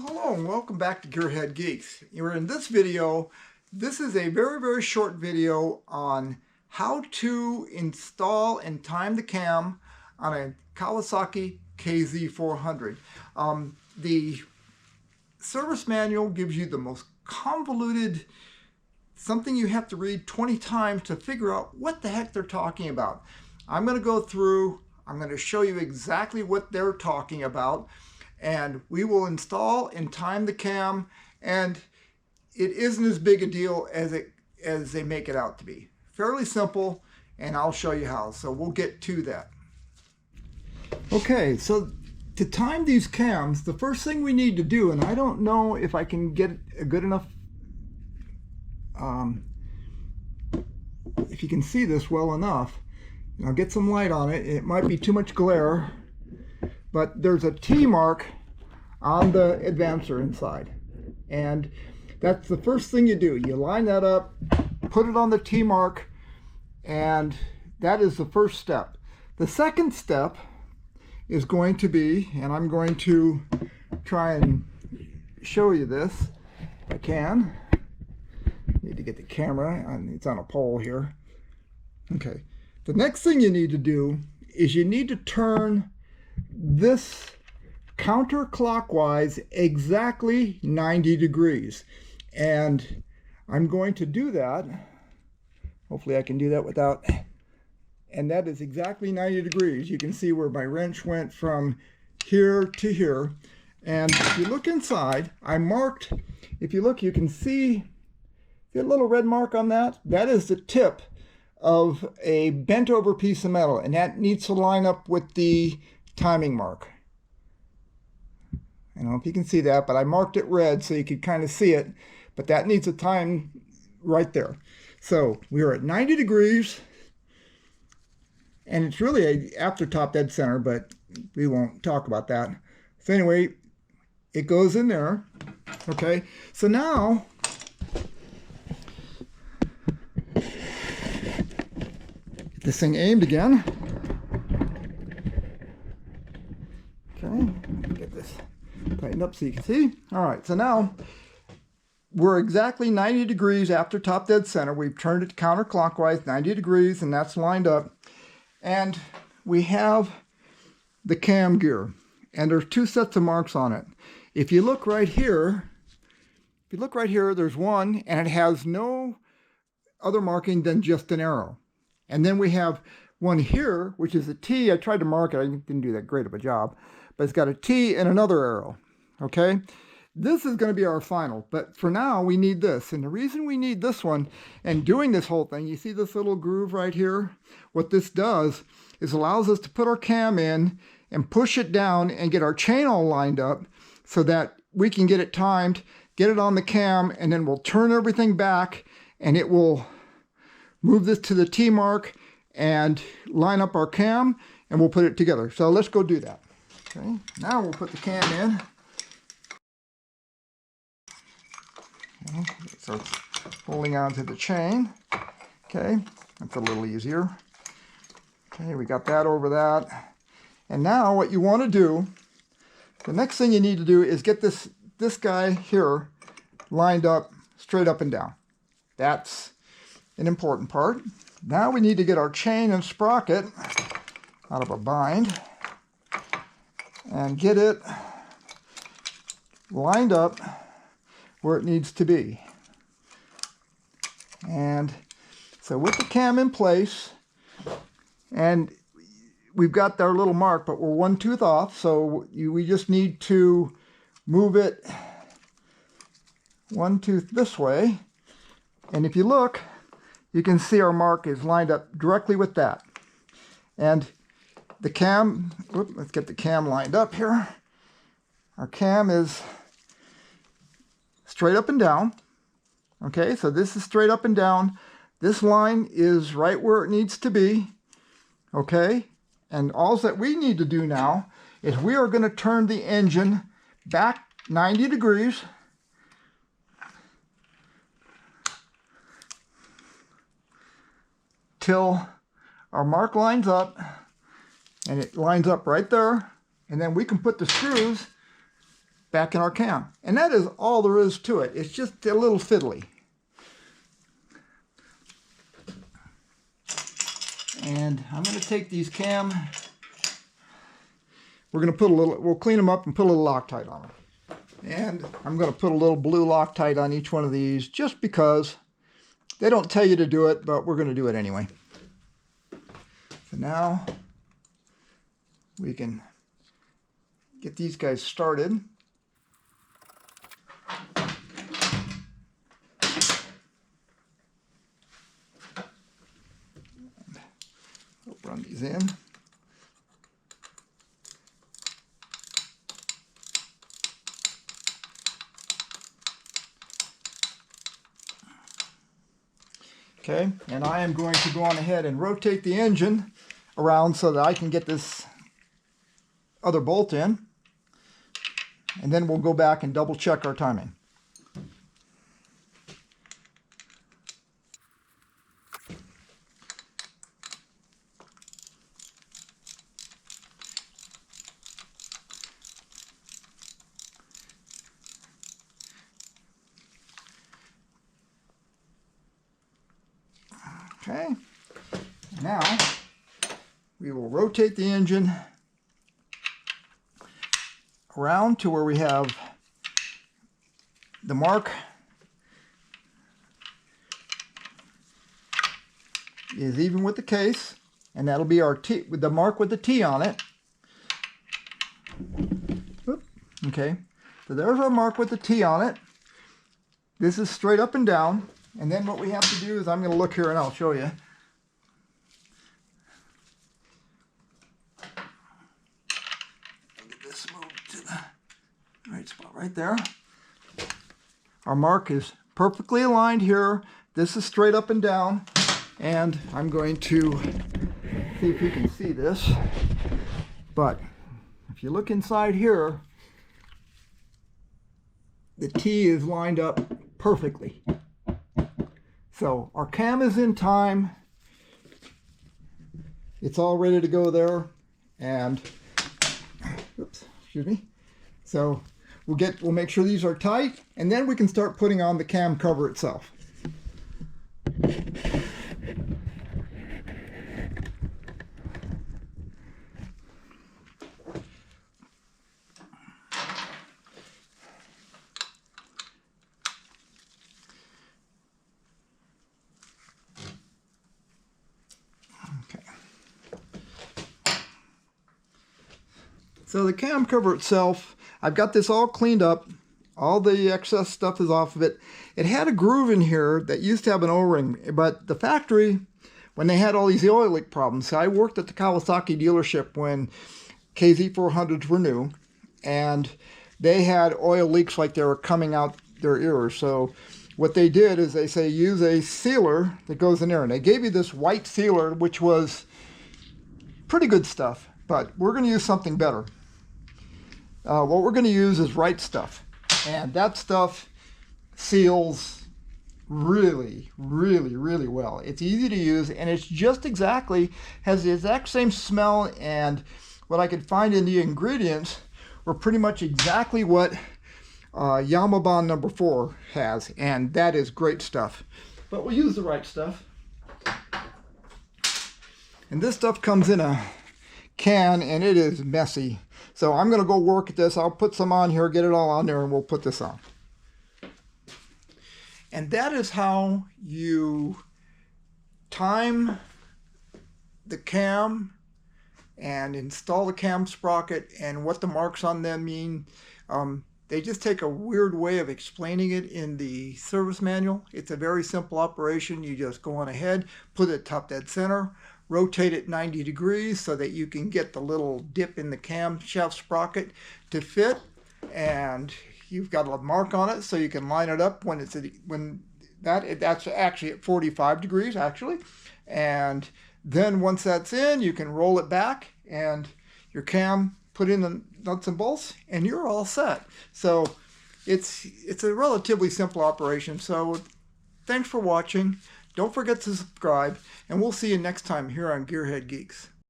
Well, hello and welcome back to GearHeadGeeks. In this video, this is a very short video on how to install and time the cam on a Kawasaki KZ400. The service manual gives you the most convoluted, something you have to read 20 times to figure out what the heck they're talking about. I'm going to go through, I'm going to show you exactly what they're talking about, and we will install and time the cam, and it isn't as big a deal as they make it out to be. Fairly simple, and I'll show you how. So we'll get to that. Okay, so to time these cams, the first thing we need to do, and I don't know if I can get a good enough, if you can see this well enough, I'll get some light on it. It might be too much glare, but there's a T mark on the advancer inside, and that's the first thing you do. You line that up, put it on the T mark, and that is the first step. The second step is going to be, and I'm going to try and show you this if I can. Need to get the camera, it's on a pole here. Okay, the next thing you need to do is you need to turn this counterclockwise exactly 90 degrees, and I'm going to do that. Hopefully I can do that without, and that is exactly 90 degrees. You can see where my wrench went from here to here, and if you look inside, I marked, if you look, you can see a little red mark on that. That is the tip of a bent over piece of metal, and that needs to line up with the timing mark. I don't know if you can see that, but I marked it red so you could kind of see it, but that needs a time right there. So we are at 90 degrees, and it's really a after-top dead center, but we won't talk about that. So anyway, it goes in there. Okay, so now get this thing aimed again. Okay, get this tightened up so you can see. All right, so now we're exactly 90 degrees after top dead center. We've turned it counterclockwise 90 degrees, and that's lined up. And we have the cam gear, and there's two sets of marks on it. If you look right here, there's one, and it has no other marking than just an arrow. And then we have one here, which is a T. I tried to mark it. I didn't do that great of a job, but it's got a T and another arrow. Okay, this is going to be our final, but for now we need this. And the reason we need this one, and doing this whole thing, you see this little groove right here? What this does is allows us to put our cam in and push it down and get our chain all lined up so that we can get it timed, get it on the cam, and then we'll turn everything back and it will move this to the T mark and line up our cam, and we'll put it together. So let's go do that. Okay, now we'll put the cam in. Okay, so it's holding onto the chain. Okay, that's a little easier. Okay, we got that over that. And now what you want to do, the next thing you need to do is get this guy here lined up straight up and down. That's an important part. Now we need to get our chain and sprocket out of a bind and get it lined up where it needs to be. And so with the cam in place, and we've got our little mark, but we're one tooth off, so we just need to move it one tooth this way. And if you look, you can see our mark is lined up directly with that. And the cam, let's get the cam lined up here. Our cam is straight up and down. Okay, so this is straight up and down. This line is right where it needs to be. Okay, and all that we need to do now is we are going to turn the engine back 90 degrees. Till our mark lines up, and it lines up right there, and then we can put the screws back in our cam. And that is all there is to it. It's just a little fiddly. And I'm going to take these cam, we're going to put a little, we'll clean them up and put a little Loctite on them. And I'm going to put a little blue Loctite on each one of these just because they don't tell you to do it, but we're going to do it anyway. So now we can get these guys started. We'll run these in. Okay, and I am going to go on ahead and rotate the engine around so that I can get this other bolt in. And then we'll go back and double check our timing. Okay, now we will rotate the engine around to where we have the mark is even with the case, and that'll be our T, with the mark with the T on it. Oop. Okay, so there's our mark with the T on it. This is straight up and down. And then what we have to do is, I'm going to look here and I'll show you. Get this moved to the right spot right there. Our mark is perfectly aligned here. This is straight up and down. And I'm going to see if you can see this. But if you look inside here, the T is lined up perfectly. So our cam is in time. It's all ready to go there. And oops, excuse me. So we'll make sure these are tight, and then we can start putting on the cam cover itself. So the cam cover itself, I've got this all cleaned up. All the excess stuff is off of it. It had a groove in here that used to have an O-ring, but the factory, when they had all these oil leak problems, so I worked at the Kawasaki dealership when KZ400s were new, and they had oil leaks like they were coming out their ears. So what they did is they say use a sealer that goes in there, and they gave you this white sealer, which was pretty good stuff, but we're going to use something better. What we're going to use is Right Stuff, and that stuff seals really, really, really well. It's easy to use, and it's just exactly, has the exact same smell, and what I could find in the ingredients were pretty much exactly what Yamabon number 4 has, and that is great stuff. But we'll use the Right Stuff. And this stuff comes in a can, and it is messy. So I'm going to go work at this. I'll put some on here, get it all on there, and we'll put this on. And that is how you time the cam and install the cam sprocket and what the marks on them mean. They just take a weird way of explaining it in the service manual. It's a very simple operation. You just go on ahead, put it top dead center, rotate it 90 degrees so that you can get the little dip in the camshaft sprocket to fit, and you've got a mark on it so you can line it up when it's that's actually at 45 degrees actually. And then once that's in, you can roll it back and your cam, put in the nuts and bolts, and you're all set. So it's a relatively simple operation. So thanks for watching. Don't forget to subscribe, and we'll see you next time here on GearHeadGeeks.